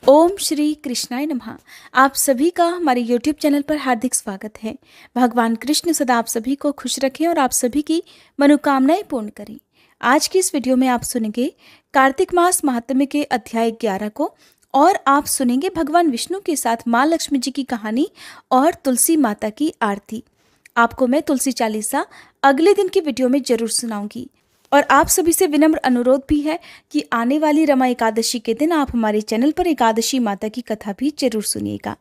ओम श्री कृष्णाय नमः। आप सभी का हमारे YouTube चैनल पर हार्दिक स्वागत है। भगवान कृष्ण सदा आप सभी को खुश रखें और आप सभी की मनोकामनाएं पूर्ण करें। आज की इस वीडियो में आप सुनेंगे कार्तिक मास महात्म्य के अध्याय 11 को, और आप सुनेंगे भगवान विष्णु के साथ माँ लक्ष्मी जी की कहानी और तुलसी माता की आरती। आपको मैं तुलसी चालीसा अगले दिन की वीडियो में जरूर सुनाऊंगी। और आप सभी से विनम्र अनुरोध भी है कि आने वाली रमा एकादशी के दिन आप हमारे चैनल पर एकादशी माता की कथा भी जरूर सुनिएगा।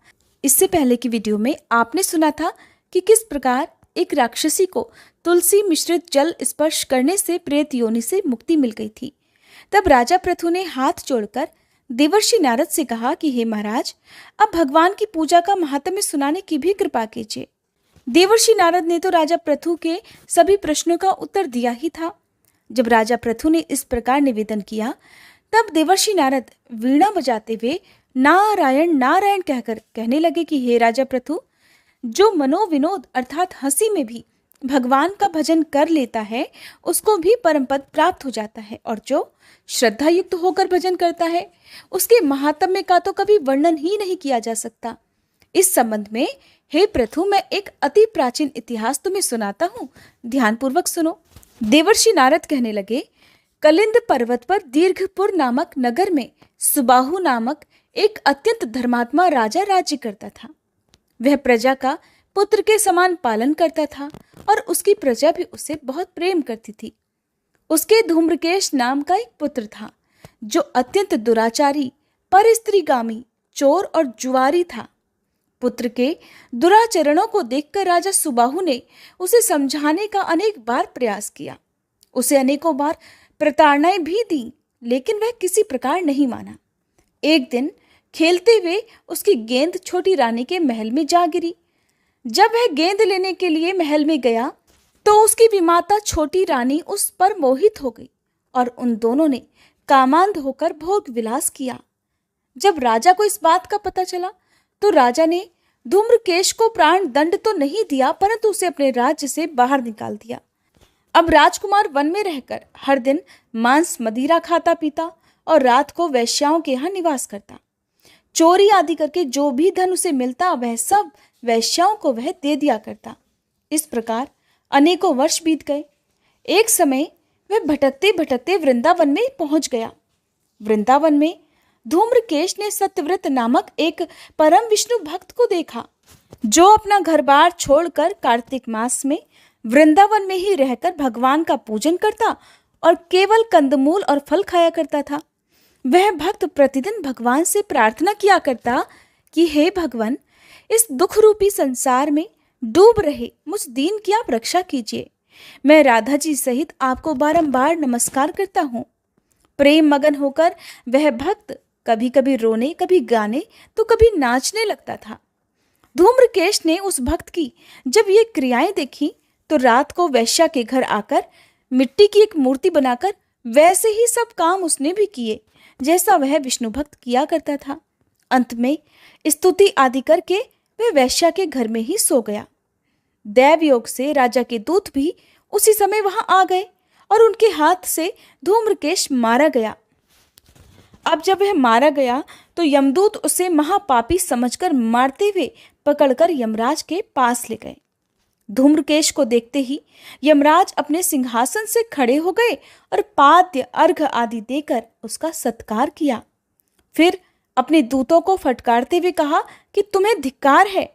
इससे पहले की वीडियो में आपने सुना था कि किस प्रकार एक राक्षसी को तुलसी मिश्रित जल स्पर्श करने से प्रेत योनि से मुक्ति मिल गई थी। तब राजा पृथु ने हाथ जोड़कर देवर्षि नारद से कहा कि हे महाराज, अब भगवान की पूजा का महात्म्य सुनाने की भी कृपा कीजिए। देवर्षि नारद ने तो राजा पृथु के सभी प्रश्नों का उत्तर दिया ही था। जब राजा पृथु ने इस प्रकार निवेदन किया, तब देवर्षि नारद वीणा बजाते हुए नारायण नारायण कहकर कहने लगे कि हे राजा पृथु, जो मनोविनोद अर्थात हंसी में भी भगवान का भजन कर लेता है उसको भी परम पद प्राप्त हो जाता है, और जो श्रद्धा युक्त होकर भजन करता है उसके महात्म्य का तो कभी वर्णन ही नहीं किया जा सकता। इस संबंध में हे पृथु, मैं एक अति प्राचीन इतिहास तुम्हें सुनाता हूँ, ध्यानपूर्वक सुनो। देवर्षि नारद कहने लगे, कलिंद पर्वत पर दीर्घपुर नामक नगर में सुबाहु नामक एक अत्यंत धर्मात्मा राजा राज्य करता था। वह प्रजा का पुत्र के समान पालन करता था और उसकी प्रजा भी उसे बहुत प्रेम करती थी। उसके धूम्रकेश नाम का एक पुत्र था जो अत्यंत दुराचारी, परस्त्रीगामी, चोर और जुआरी था। पुत्र के दुराचरणों को देखकर राजा सुबाहु ने उसे समझाने का अनेक बार प्रयास किया। उसे अनेकों बार प्रताड़नाएं भी दी, लेकिन वह किसी प्रकार नहीं माना। एक दिन खेलते हुए उसकी गेंद छोटी रानी के महल में जा गिरी। जब वह गेंद लेने के लिए महल में गया तो उसकी विमाता छोटी रानी उस पर मोहित हो गई और उन दोनों ने कामांध होकर भोग विलास किया। जब राजा को इस बात का पता चला तो राजा ने धूम्रकेश को प्राण दंड तो नहीं दिया, परंतु उसे अपने राज्य से बाहर निकाल दिया। अब राजकुमार वन में रहकर हर दिन मांस मदिरा खाता पीता और रात को वैश्याओं के यहाँ निवास करता। चोरी आदि करके जो भी धन उसे मिलता वह सब वैश्याओं को वह दे दिया करता। इस प्रकार अनेकों वर्ष बीत गए। एक समय वह भटकते भटकते वृंदावन में पहुंच गया। वृंदावन में धूम्रकेश ने सत्यव्रत नामक एक परम विष्णु भक्त को देखा, जो अपना घर बार छोड़कर कार्तिक मास में वृंदावन में ही रहकर भगवान का पूजन करता और केवल कंदमूल और फल खाया करता था। वह भक्त प्रतिदिन भगवान से प्रार्थना किया करता कि हे भगवान, इस दुख रूपी संसार में डूब रहे मुझ दीन की आप रक्षा कीजिए। मैं राधा जी सहित आपको बारंबार नमस्कार करता हूँ। प्रेम मगन होकर वह भक्त कभी कभी रोने, कभी गाने तो कभी नाचने लगता था। धूम्रकेश ने उस भक्त की जब ये क्रियाएं देखी तो रात को वैश्या के घर आकर मिट्टी की एक मूर्ति बनाकर वैसे ही सब काम उसने भी किए जैसा वह विष्णु भक्त किया करता था। अंत में स्तुति आदि करके वह वैश्या के घर में ही सो गया। दैव योग से राजा के दूत भी उसी समय वहां आ गए और उनके हाथ से धूम्रकेश मारा गया। अब जब वह मारा गया तो यमदूत उसे महापापी समझकर मारते हुए पकड़कर यमराज के पास ले गए। धूम्रकेश को देखते ही यमराज अपने सिंहासन से खड़े हो गए और पाद्य अर्घ आदि देकर उसका सत्कार किया। फिर अपने दूतों को फटकारते हुए कहा कि तुम्हें धिक्कार है।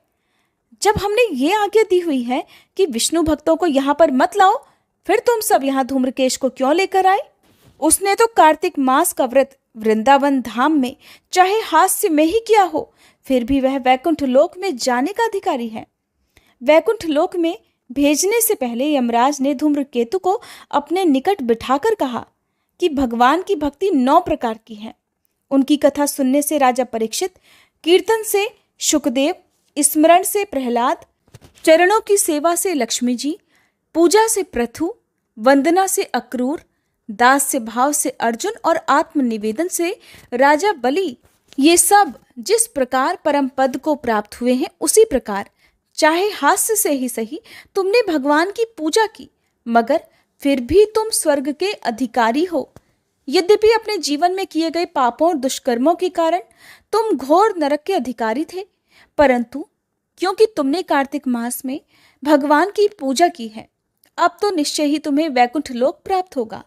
जब हमने ये आज्ञा दी हुई है कि विष्णु भक्तों को यहाँ पर मत लाओ, फिर तुम सब यहाँ धूम्रकेश को क्यों लेकर आए? उसने तो कार्तिक मास का व्रत वृंदावन धाम में चाहे हास्य में ही किया हो, फिर भी वह वैकुंठ लोक में जाने का अधिकारी है। वैकुंठ लोक में भेजने से पहले यमराज ने धूम्रकेतु को अपने निकट बिठाकर कहा कि भगवान की भक्ति 9 प्रकार की है। उनकी कथा सुनने से राजा परीक्षित, कीर्तन से शुकदेव, स्मरण से प्रहलाद, चरणों की सेवा से लक्ष्मी जी, पूजा से पृथु, वंदना से अक्रूर, दास्य भाव से अर्जुन और आत्मनिवेदन से राजा बलि, ये सब जिस प्रकार परम पद को प्राप्त हुए हैं उसी प्रकार चाहे हास्य से ही सही तुमने भगवान की पूजा की, मगर फिर भी तुम स्वर्ग के अधिकारी हो। यद्यपि अपने जीवन में किए गए पापों और दुष्कर्मों के कारण तुम घोर नरक के अधिकारी थे, परंतु क्योंकि तुमने कार्तिक मास में भगवान की पूजा की है, अब तो निश्चय ही तुम्हें वैकुंठ लोक प्राप्त होगा।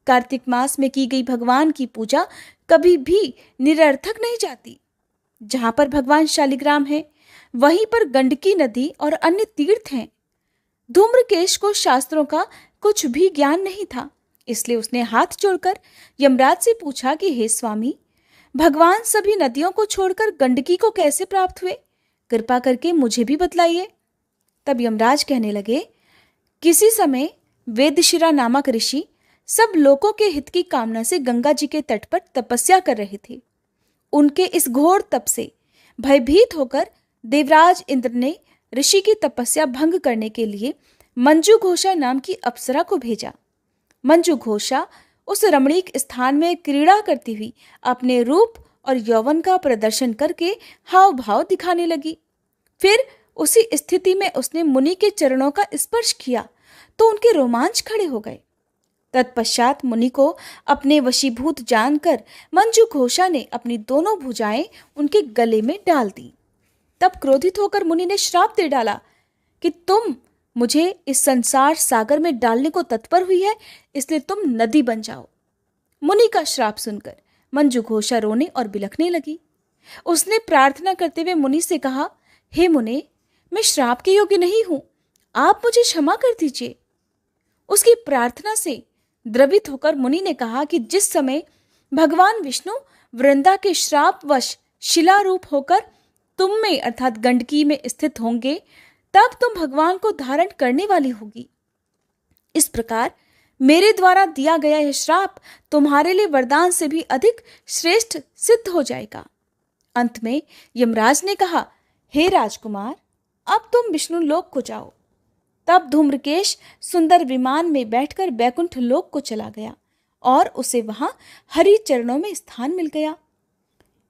कार्तिक मास में की गई भगवान की पूजा कभी भी निरर्थक नहीं जाती। जहां पर भगवान शालिग्राम है, वहीं पर गंडकी नदी और अन्य तीर्थ हैं। धूम्रकेश को शास्त्रों का कुछ भी ज्ञान नहीं था, इसलिए उसने हाथ जोड़कर यमराज से पूछा कि हे स्वामी, भगवान सभी नदियों को छोड़कर गंडकी को कैसे प्राप्त हुए? कृपा करके मुझे भी बतलाइए। तब यमराज कहने लगे, किसी समय वेदशिरा नामक ऋषि सब लोगों के हित की कामना से गंगा जी के तट पर तपस्या कर रहे थे। उनके इस घोर तप से भयभीत होकर देवराज इंद्र ने ऋषि की तपस्या भंग करने के लिए मंजू घोषा नाम की अप्सरा को भेजा। मंजू घोषा उस रमणीक स्थान में क्रीड़ा करती हुई अपने रूप और यौवन का प्रदर्शन करके हाव भाव दिखाने लगी। फिर उसी स्थिति में उसने मुनि के चरणों का स्पर्श किया तो उनके रोमांच खड़े हो गए। तत्पश्चात मुनि को अपने वशीभूत जानकर मंजू घोषा ने अपनी दोनों भुजाएं उनके गले में डाल दी। तब क्रोधित होकर मुनि ने श्राप दे डाला कि तुम मुझे इस संसार सागर में डालने को तत्पर हुई है, इसलिए तुम नदी बन जाओ। मुनि का श्राप सुनकर मंजू घोषा रोने और बिलखने लगी। उसने प्रार्थना करते हुए मुनि से कहा, हे मुने, मैं श्राप के योग्य नहीं हूं, आप मुझे क्षमा कर दीजिए। उसकी प्रार्थना से द्रवित होकर मुनि ने कहा कि जिस समय भगवान विष्णु वृंदा के श्रापवश शिला रूप होकर तुम में अर्थात गंडकी में स्थित होंगे, तब तुम भगवान को धारण करने वाली होगी। इस प्रकार मेरे द्वारा दिया गया यह श्राप तुम्हारे लिए वरदान से भी अधिक श्रेष्ठ सिद्ध हो जाएगा। अंत में यमराज ने कहा, हे राजकुमार, अब तुम विष्णु लोक को जाओ। तब धूम्रकेश सुंदर विमान में बैठकर बैकुंठ लोक को चला गया और उसे वहां हरि चरणों में स्थान मिल गया।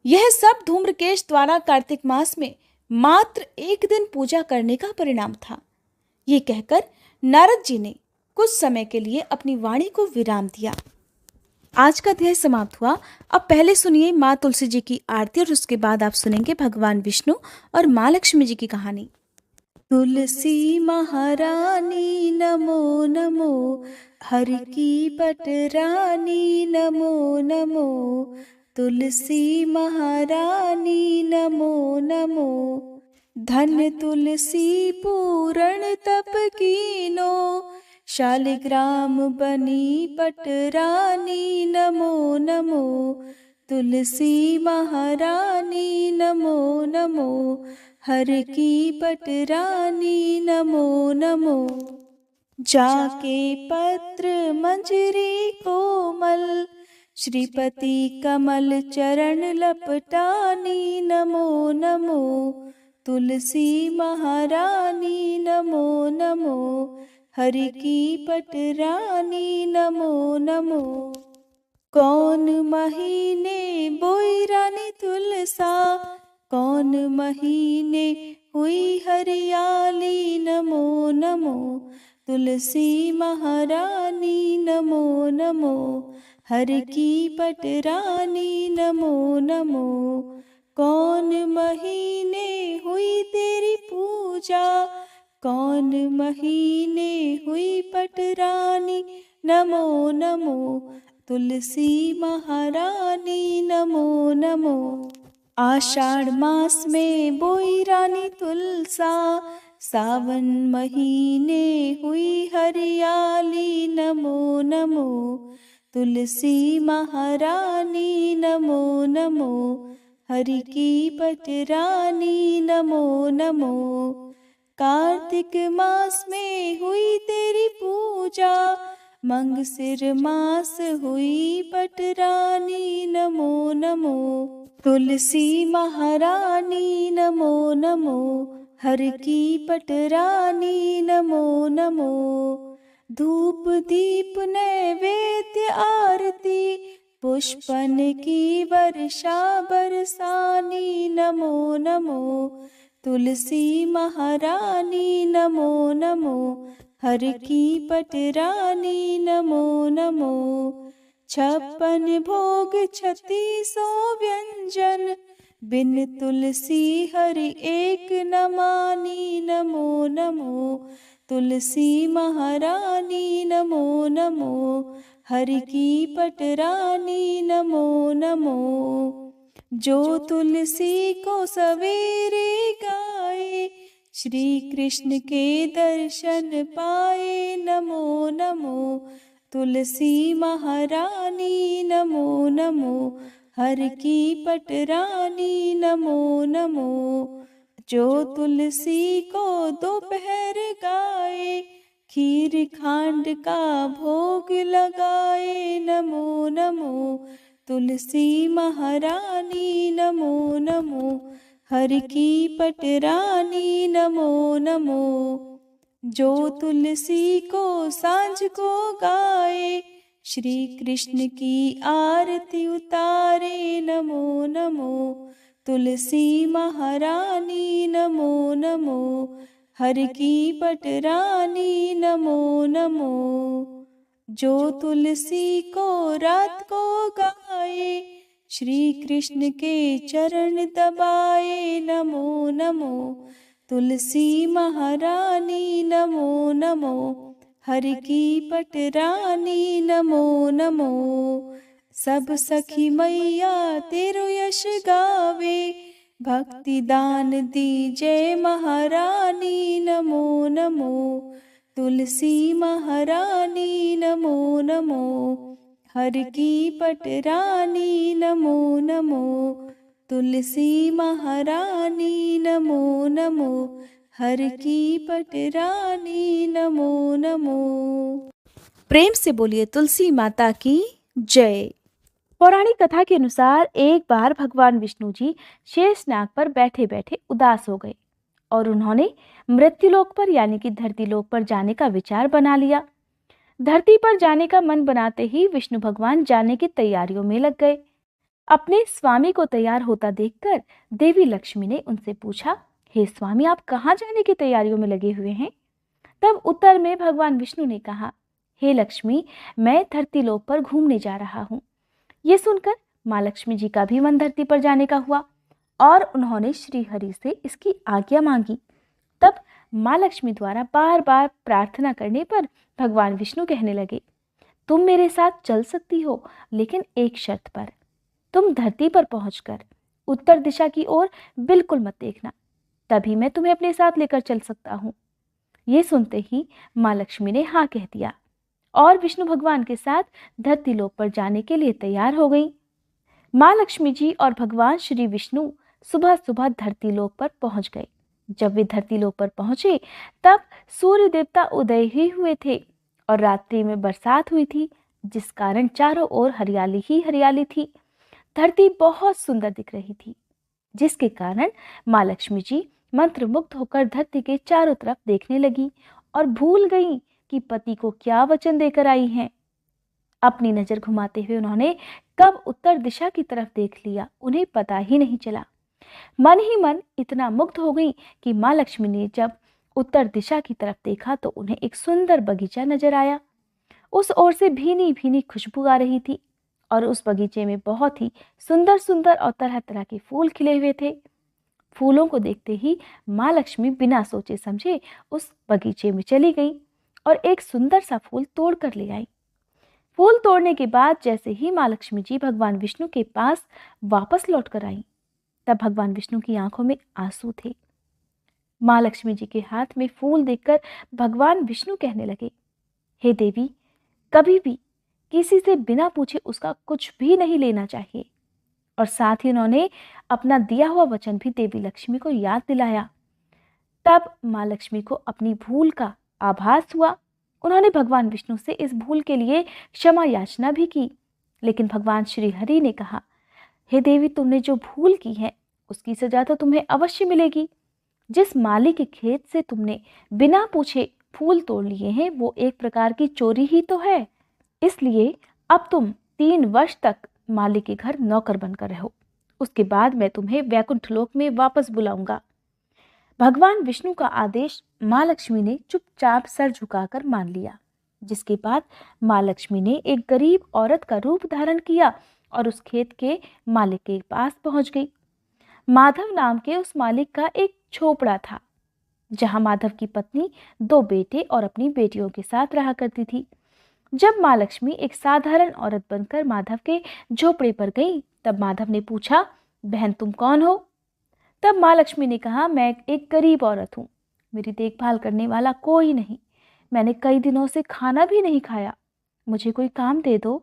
यह सब धूम्रकेश द्वारा कार्तिक मास में मात्र एक दिन पूजा करने का परिणाम था। ये कहकर नारद जी ने कुछ समय के लिए अपनी वाणी को विराम दिया। आज का अध्याय समाप्त हुआ। अब पहले सुनिए माँ तुलसी जी की आरती और उसके बाद आप सुनेंगे भगवान विष्णु और माँ लक्ष्मी जी की कहानी। तुलसी महारानी नमो नमो, हरि की पटरानी नमो नमो। तुलसी महारानी नमो नमो, धन तुलसी पूर्ण तप कीनो। शालिग्राम बनी पटरानी नमो नमो। तुलसी महारानी नमो नमो, हर की पटरानी नमो नमो। जाके पत्र मंजरी कोमल, श्रीपति कमल चरण लपटानी नमो नमो। तुलसी महारानी नमो नमो, हरि की पटरानी नमो नमो। कौन महीने बोई रानी तुलसा, कौन महीने हुई हरियाली नमो नमो। तुलसी महारानी नमो नमो, हर की पटरानी नमो नमो। कौन महीने हुई तेरी पूजा, कौन महीने हुई पटरानी नमो नमो। तुलसी महारानी नमो नमो। आषाढ़ मास में बोई रानी तुलसा, सावन महीने हुई हरियाली नमो नमो। तुलसी महारानी नमो नमो, हरि की पटरानी नमो नमो। कार्तिक मास में हुई तेरी पूजा, मंगसिर मास हुई पटरानी नमो नमो। तुलसी महारानी नमो नमो, हर की पटरानी नमो नमो। धूप दीप नैवेद्य आरती, पुष्पन की वर्षा बरसानी नमो नमो। तुलसी महारानी नमो नमो, हर की पटरानी नमो नमो। 56 भोग 3600 व्यंजन, बिन तुलसी हरि एक न मानी। नमो नमो तुलसी महारानी, नमो नमो हरि की पटरानी। नमो नमो जो तुलसी को सवेरे गाए, श्री कृष्ण के दर्शन पाए। नमो नमो तुलसी महारानी, नमो नमो हर की पटरानी। नमो नमो जो तुलसी को दोपहर गाए, खीर खांड का भोग लगाए। नमो नमो तुलसी महारानी, नमो नमो हर की पटरानी। नमो नमो जो तुलसी को सांझ को गाए, श्री कृष्ण की आरती उतारे। नमो नमो तुलसी महारानी, नमो नमो हर की पटरानी। नमो नमो जो तुलसी को रात को गाए, श्री कृष्ण के चरण दबाए। नमो नमो तुलसी महारानी, नमो नमो हर की पटरानी। नमो नमो सब सखी मैया तेरो यश गावे, भक्ति दान दी जय महारानी। नमो नमो तुलसी महारानी, नमो नमो हर की पटरानी। नमो नमो तुलसी महारानी, नमो नमो हर की पटरानी। नमो नमो। प्रेम से बोलिए तुलसी माता की जय। पौराणिक कथा के अनुसार एक बार भगवान विष्णु जी शेषनाग पर बैठे बैठे उदास हो गए और उन्होंने मृत्युलोक पर यानी कि धरती लोक पर जाने का विचार बना लिया। धरती पर जाने का मन बनाते ही विष्णु भगवान जाने की तैयारियों में लग गए। अपने स्वामी को तैयार होता देखकर देवी लक्ष्मी ने उनसे पूछा, हे स्वामी, आप कहाँ जाने की तैयारियों में लगे हुए हैं? तब उत्तर में भगवान विष्णु ने कहा, हे लक्ष्मी, मैं धरती लोक पर घूमने जा रहा हूँ। ये सुनकर माँ लक्ष्मी जी का भी मन धरती पर जाने का हुआ और उन्होंने श्री हरि से इसकी आज्ञा मांगी। तब माँ लक्ष्मी द्वारा बार बार प्रार्थना करने पर भगवान विष्णु कहने लगे, तुम मेरे साथ चल सकती हो, लेकिन एक शर्त पर। तुम धरती पर पहुंचकर उत्तर दिशा की ओर बिल्कुल मत देखना, तभी मैं तुम्हें अपने साथ लेकर चल सकता हूँ। ये सुनते ही माँ लक्ष्मी ने हाँ कह दिया और विष्णु भगवान के साथ धरती लोक पर जाने के लिए तैयार हो गई। माँ लक्ष्मी जी और भगवान श्री विष्णु सुबह सुबह धरती लोक पर पहुंच गए। जब वे धरती लोक पर पहुंचे तब सूर्य देवता उदय ही हुए थे और रात्रि में बरसात हुई थी, जिस कारण चारों ओर हरियाली ही हरियाली थी। धरती बहुत सुंदर दिख रही थी, जिसके कारण माँ लक्ष्मी जी मंत्रमुग्ध होकर धरती के चारों तरफ देखने लगी और भूल गई कि पति को क्या वचन देकर आई हैं। अपनी नजर घुमाते हुए उन्होंने कब उत्तर दिशा की तरफ देख लिया, उन्हें पता ही नहीं चला। मन ही मन इतना मुग्ध हो गई कि माँ लक्ष्मी ने जब उत्तर दिशा की तरफ देखा तो उन्हें एक सुंदर बगीचा नजर आया। उस ओर से भीनी भीनी खुशबू आ रही थी और उस बगीचे में बहुत ही सुंदर सुंदर और तरह तरह के फूल खिले हुए थे। फूलों को देखते ही माँ लक्ष्मी बिना सोचे समझे उस बगीचे में चली गई और एक सुंदर सा फूल तोड़ कर ले आई। फूल तोड़ने के बाद जैसे ही माँ लक्ष्मी जी भगवान विष्णु के पास वापस लौट कर आई, तब भगवान विष्णु की आंखों में आंसू थे। माँ लक्ष्मी जी के हाथ में फूल देखकर भगवान विष्णु कहने लगे, हे देवी, कभी भी किसी से बिना पूछे उसका कुछ भी नहीं लेना चाहिए। और साथ ही उन्होंने अपना दिया हुआ वचन भी देवी लक्ष्मी को याद दिलाया। तब माँ लक्ष्मी को अपनी भूल का आभास हुआ। उन्होंने भगवान विष्णु से इस भूल के लिए क्षमा याचना भी की, लेकिन भगवान श्री हरि ने कहा, हे देवी, तुमने जो भूल की है उसकी सजा तो तुम्हें अवश्य मिलेगी। जिस माली के खेत से तुमने बिना पूछे फूल तोड़ लिए हैं वो एक प्रकार की चोरी ही तो है। इसलिए अब तुम 3 वर्ष तक माली के घर नौकर बनकर रहो, उसके बाद मैं तुम्हें वैकुंठ लोक में वापस बुलाऊंगा। भगवान विष्णु का आदेश माँ लक्ष्मी ने चुपचाप सर झुकाकर मान लिया जिसके बाद माँ लक्ष्मी ने एक गरीब औरत का रूप धारण किया और उस खेत के मालिक के पास पहुंच गई। माधव नाम के उस मालिक का एक झोपड़ा था, जहां माधव की पत्नी, 2 बेटे और अपनी बेटियों के साथ रहा करती थी। जब माँ लक्ष्मी एक साधारण औरत बनकर माधव के झोपड़े पर गई, तब माधव ने पूछा, बहन तुम कौन हो? तब माँ लक्ष्मी ने कहा, मैं एक गरीब औरत हूँ, मेरी देखभाल करने वाला कोई नहीं, मैंने कई दिनों से खाना भी नहीं खाया, मुझे कोई काम दे दो,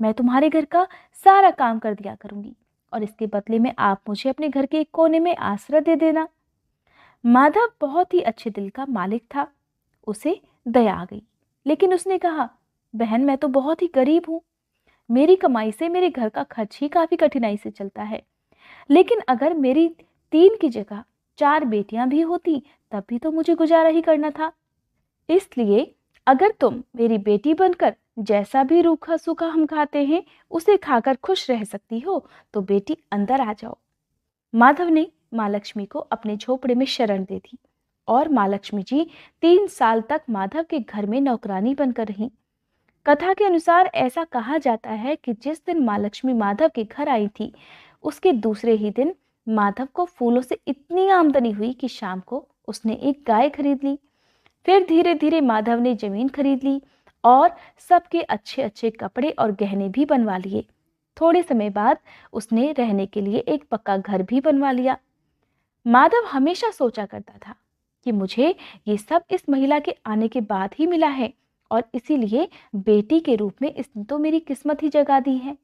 मैं तुम्हारे घर का सारा काम कर दिया करूंगी और इसके बदले में आप मुझे अपने घर के एक कोने में आश्रय दे देना। माधव बहुत ही अच्छे दिल का मालिक था, उसे दया आ गई, लेकिन उसने कहा, बहन मैं तो बहुत ही गरीब हूँ, मेरी कमाई से मेरे घर का खर्च ही काफी कठिनाई से चलता है, लेकिन अगर मेरी 3 की जगह 4 बेटियां भी होती तब भी तो मुझे गुजारा ही करना था। इसलिए अगर तुम मेरी बेटी बनकर जैसा भी रूखा सूखा हम खाते हैं उसे खाकर खुश रह सकती हो तो बेटी अंदर आ जाओ। माधव ने माँ लक्ष्मी को अपने झोपड़े में शरण दे दी और माँ लक्ष्मी जी 3 साल तक माधव के घर में नौकरानी बनकर रहीं। कथा के अनुसार ऐसा कहा जाता है कि जिस दिन माँ लक्ष्मी माधव के घर आई थी, उसके दूसरे ही दिन माधव को फूलों से इतनी आमदनी हुई कि शाम को उसने एक गाय खरीद ली। फिर धीरे धीरे माधव ने जमीन खरीद ली और सबके अच्छे अच्छे कपड़े और गहने भी बनवा लिए। थोड़े समय बाद उसने रहने के लिए एक पक्का घर भी बनवा लिया। माधव हमेशा सोचा करता था कि मुझे ये सब इस महिला के आने के बाद ही मिला है और इसीलिए बेटी के रूप में इसने तो मेरी किस्मत ही जगा दी है।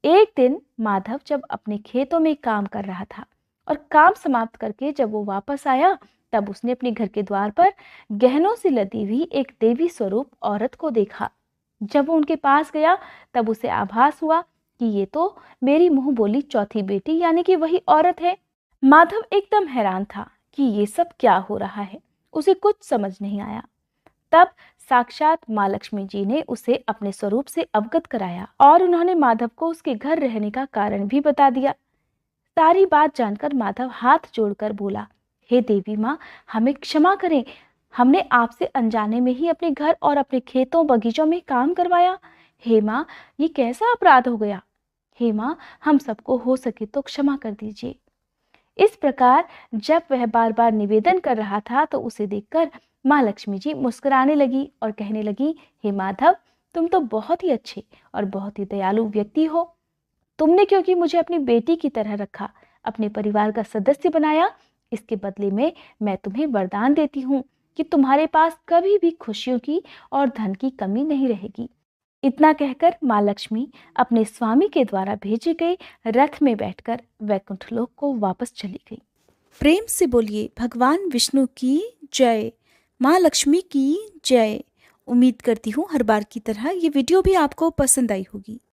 एक दिन माधव जब अपने खेतों में काम कर रहा था और काम समाप्त करके जब वो वापस आया, तब उसने अपने घर के द्वार पर गहनों से लदी हुई एक देवी स्वरूप औरत को देखा। जब वो उनके पास गया तब उसे आभास हुआ कि ये तो मेरी मुंह बोली चौथी बेटी यानी कि वही औरत है। माधव एकदम हैरान था कि ये सब क्या हो रहा है, उसे कुछ समझ नहीं आया। तब साक्षात माँ लक्ष्मी जी ने उसे अपने स्वरूप से अवगत कराया और उन्होंने माधव को उसके घर रहने का कारण भी बता दिया। सारी बात जानकर माधव हाथ जोड़कर बोला, हे देवी माँ, हमें क्षमा करें, हमने आपसे अनजाने में ही अपने घर और अपने खेतों बगीचों में काम करवाया। हे माँ, ये कैसा अपराध हो गया? हे माँ, हम सबको हो सके तो क्षमा कर दीजिए। इस प्रकार जब वह बार बार निवेदन कर रहा था तो उसे देखकर माँ लक्ष्मी जी मुस्कुराने लगी और कहने लगी, हे माधव, तुम तो बहुत ही अच्छे और बहुत ही दयालु व्यक्ति हो। तुमने क्योंकि मुझे अपनी बेटी की तरह रखा, अपने परिवार का सदस्य बनाया, इसके बदले में मैं तुम्हें वरदान देती हूँ कि तुम्हारे पास कभी भी खुशियों की और धन की कमी नहीं रहेगी। इतना कहकर माँ लक्ष्मी अपने स्वामी के द्वारा भेजे गए रथ में बैठकर वैकुंठ लोक को वापस चली गई। प्रेम से बोलिए भगवान विष्णु की जय, माँ लक्ष्मी की जय। उम्मीद करती हूँ हर बार की तरह ये वीडियो भी आपको पसंद आई होगी।